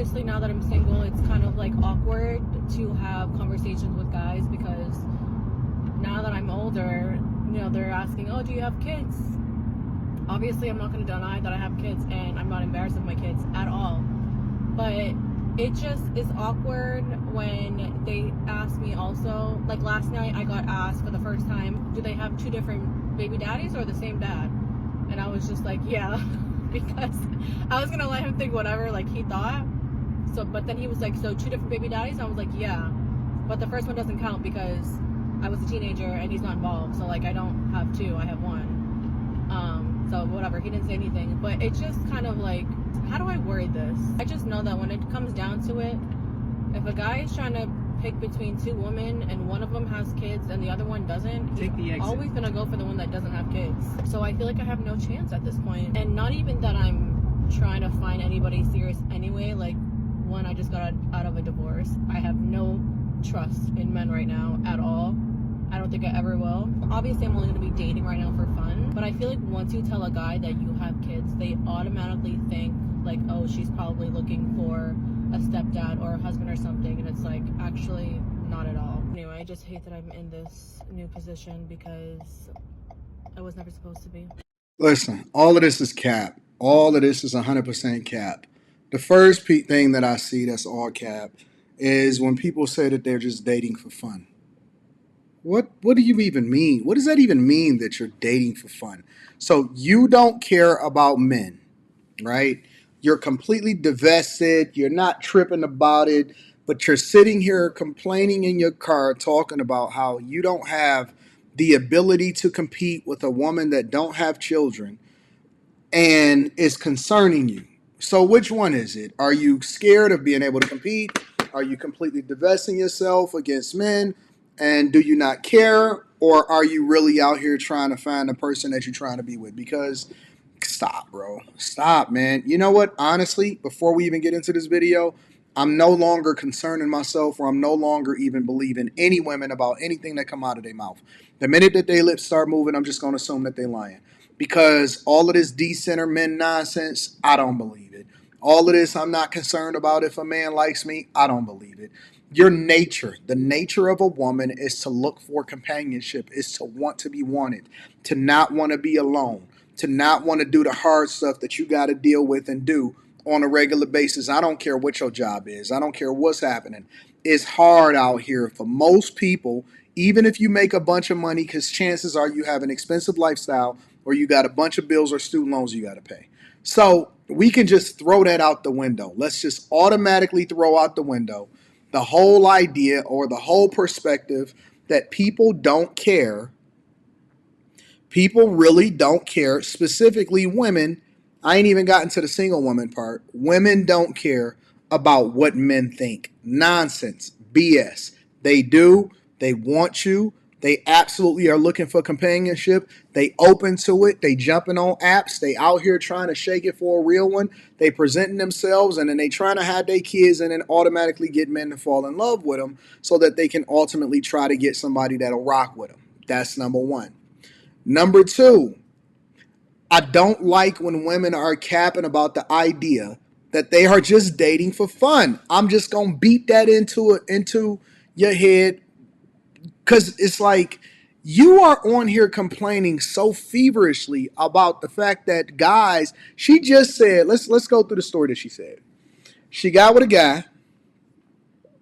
obviously now that I'm single, it's kind of like awkward to have conversations with guys because now that I'm older, you know, they're asking, oh, do you have kids? Obviously, I'm not going to deny that I have kids, and I'm not embarrassed of my kids at all. But it just is awkward when they ask me also. Like last night, I got asked for the first time, do they have two different baby daddies or the same dad? And I was just like, yeah, because I was going to let him think whatever, like he thought. So, but then he was like, so two different baby daddies? And I was like, yeah. But the first one doesn't count because I was a teenager and he's not involved. So, like, I don't have two, I have one. So whatever, he didn't say anything, but it just kind of like, how do I word this? I just know that when it comes down to it, if a guy is trying to pick between two women and one of them has kids and the other one doesn't, he's always gonna go for the one that doesn't have kids. So I feel like I have no chance at this point. And not even that I'm trying to find anybody serious anyway. Like, one, I just got out of a divorce. I have no trust in men right now at all. I don't think I ever will. Obviously, I'm only going to be dating right now for fun. But I feel like once you tell a guy that you have kids, they automatically think, like, oh, she's probably looking for a stepdad or a husband or something. And it's like, actually, not at all. Anyway, I just hate that I'm in this new position because I was never supposed to be. Listen, all of this is cap. All of this is 100% cap. The first thing that I see that's all cap is when people say that they're just dating for fun. What do you even mean? What does that even mean that you're dating for fun? So you don't care about men, right? You're completely divested. You're not tripping about it, but you're sitting here complaining in your car talking about how you don't have the ability to compete with a woman that don't have children and is concerning you. So which one is it? Are you scared of being able to compete? Are you completely divesting yourself against men? And do you not care? Or are you really out here trying to find the person that you're trying to be with? Because stop, bro. Stop, man. You know what? Honestly, before we even get into this video, I'm no longer concerning myself or I'm no longer even believing any women about anything that come out of their mouth. The minute that their lips start moving, I'm just going to assume that they're lying. Because all of this decenter men nonsense, I don't believe it. All of this, I'm not concerned about if a man likes me, I don't believe it. Your nature, the nature of a woman is to look for companionship, is to want to be wanted, to not want to be alone, to not want to do the hard stuff that you got to deal with and do on a regular basis. I don't care what your job is. I don't care what's happening. It's hard out here for most people, even if you make a bunch of money, because chances are you have an expensive lifestyle or you got a bunch of bills or student loans you got to pay. So we can just throw that out the window. Let's just automatically throw out the window the whole idea or the whole perspective that people don't care. People really don't care, specifically women. I ain't even gotten to the single woman part. Women don't care about what men think. Nonsense. BS. They do. They want you. They absolutely are looking for companionship. They open to it. They jumping on apps. They out here trying to shake it for a real one. They presenting themselves and then they trying to have their kids and then automatically get men to fall in love with them so that they can ultimately try to get somebody that'll rock with them. That's number one. Number two, I don't like when women are capping about the idea that they are just dating for fun. I'm just gonna beat that into your head because it's like you are on here complaining so feverishly about the fact that guys. She just said, let's go through the story that she said. She got with a guy.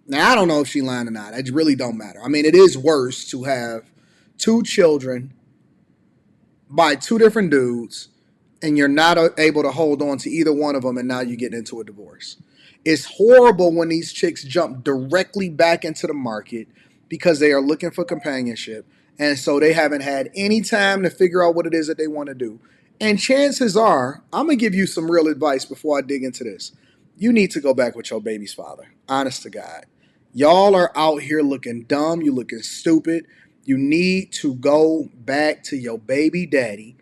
Now I don't know if she lying or not. It really don't matter. I mean, it is worse to have two children by two different dudes and you're not able to hold on to either one of them and now you get into a divorce. It's horrible when these chicks jump directly back into the market because they are looking for companionship and so they haven't had any time to figure out what it is that they want to do. And chances are, I'm going to give you some real advice before I dig into this. You need to go back with your baby's father. Honest to God. Y'all are out here looking dumb. You looking stupid. You need to go back to your baby daddy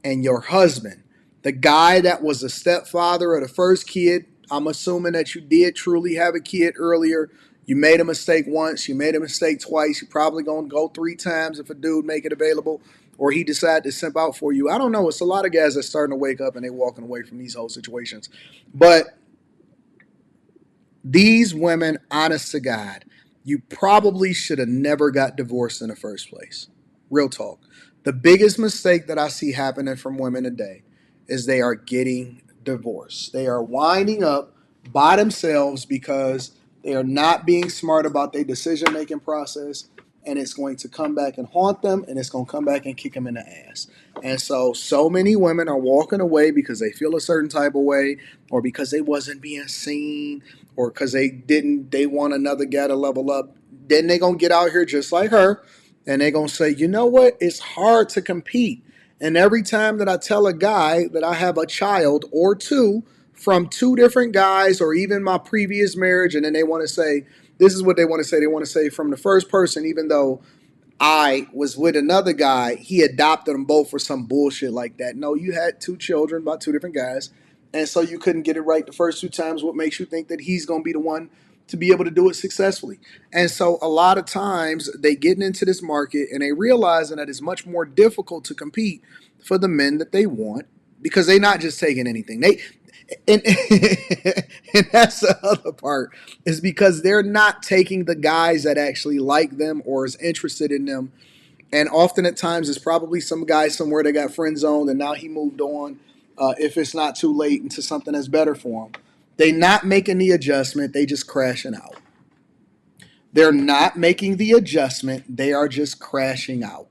and your husband, the guy that was the stepfather of the first kid. I'm assuming that you did truly have a kid earlier. You made a mistake once. You made a mistake twice. You're probably going to go three times if a dude make it available or he decided to simp out for you. I don't know. It's a lot of guys that's starting to wake up and they walking away from these whole situations. But These women, honest to God, you probably should have never got divorced in the first place. Real talk. The biggest mistake that I see happening from women today is they are getting divorced. They are winding up by themselves because they are not being smart about their decision making process, and it's going to come back and haunt them, and it's going to come back and kick them in the ass. And so many women are walking away because they feel a certain type of way, or because they wasn't being seen, or because they want another guy to level up. Then they gonna get out here just like her, and they gonna say, you know what? It's hard to compete. And every time that I tell a guy that I have a child or two from two different guys, or even my previous marriage, and then they want to say, this is what they want to say. They want to say from the first person, even though I was with another guy, he adopted them both for some bullshit like that. No, you had two children by two different guys, and so you couldn't get it right the first two times. What makes you think that he's going to be the one to be able to do it successfully? And so a lot of times they getting into this market and they realizing that it's much more difficult to compete for the men that they want, because they're not just taking anything. And, and that's the other part, is because they're not taking the guys that actually like them or is interested in them. And often at times it's probably some guy somewhere that got friend zoned and now he moved on, if it's not too late, into something that's better for him. They not making the adjustment, they just crashing out. They're not making the adjustment, they are just crashing out.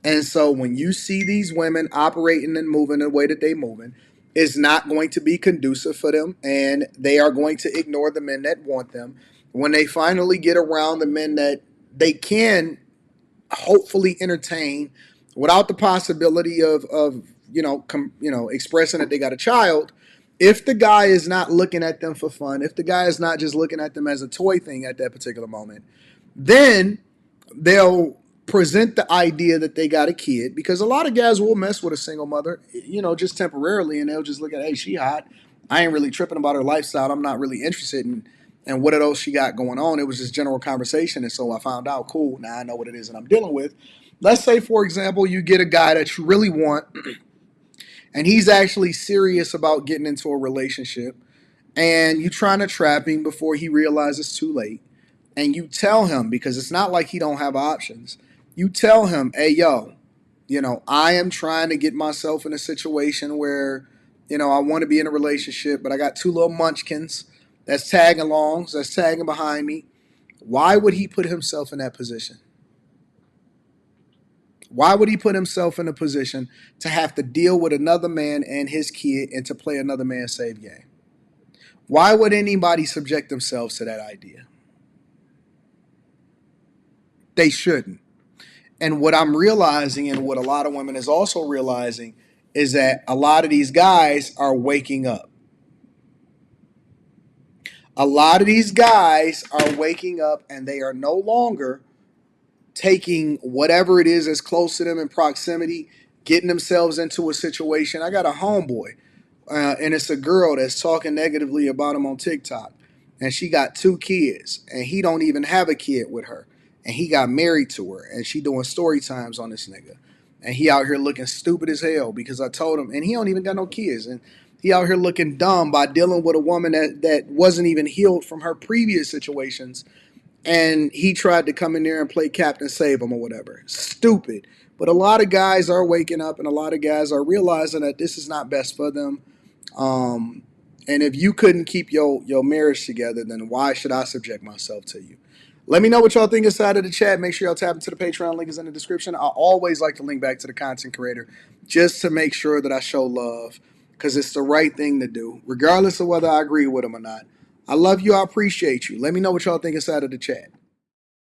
And so when you see these women operating and moving the way that they're moving, it's not going to be conducive for them, and they are going to ignore the men that want them. When they finally get around the men that they can hopefully entertain without the possibility of expressing that they got a child, if the guy is not looking at them for fun, if the guy is not just looking at them as a toy thing at that particular moment, then they'll present the idea that they got a kid, because a lot of guys will mess with a single mother, just temporarily, and they'll just look at, hey, she hot. I ain't really tripping about her lifestyle. I'm not really interested in what else she got going on. It was just general conversation, and so I found out, cool, now I know what it is that I'm dealing with. Let's say, for example, you get a guy that you really want, and he's actually serious about getting into a relationship, and you trying to trap him before he realizes it's too late, and you tell him, because it's not like he don't have options. You tell him, hey, yo, I am trying to get myself in a situation where, I want to be in a relationship, but I got two little munchkins that's tagging along, that's tagging behind me. Why would he put himself in that position? Why would he put himself in a position to have to deal with another man and his kid and to play another man's save game? Why would anybody subject themselves to that idea? They shouldn't. And what I'm realizing, and what a lot of women is also realizing, is that a lot of these guys are waking up. A lot of these guys are waking up, and they are no longer taking whatever it is that's close to them in proximity, getting themselves into a situation. I got a homeboy, and it's a girl that's talking negatively about him on TikTok, and she got two kids, and he don't even have a kid with her, and he got married to her, and she doing story times on this nigga, and he out here looking stupid as hell because I told him, and he don't even got no kids, and he out here looking dumb by dealing with a woman that wasn't even healed from her previous situations, and he tried to come in there and play Captain Save him or whatever. Stupid. But a lot of guys are waking up, and a lot of guys are realizing that this is not best for them. Um, and if you couldn't keep your marriage together, then why should I subject myself to you? Let me know what y'all think inside of the chat. Make sure y'all tap into the Patreon. Link is in the description. I always like to link back to the content creator just to make sure that I show love, because it's the right thing to do, regardless of whether I agree with them or not. I love you. I appreciate you. Let me know what y'all think inside of the chat.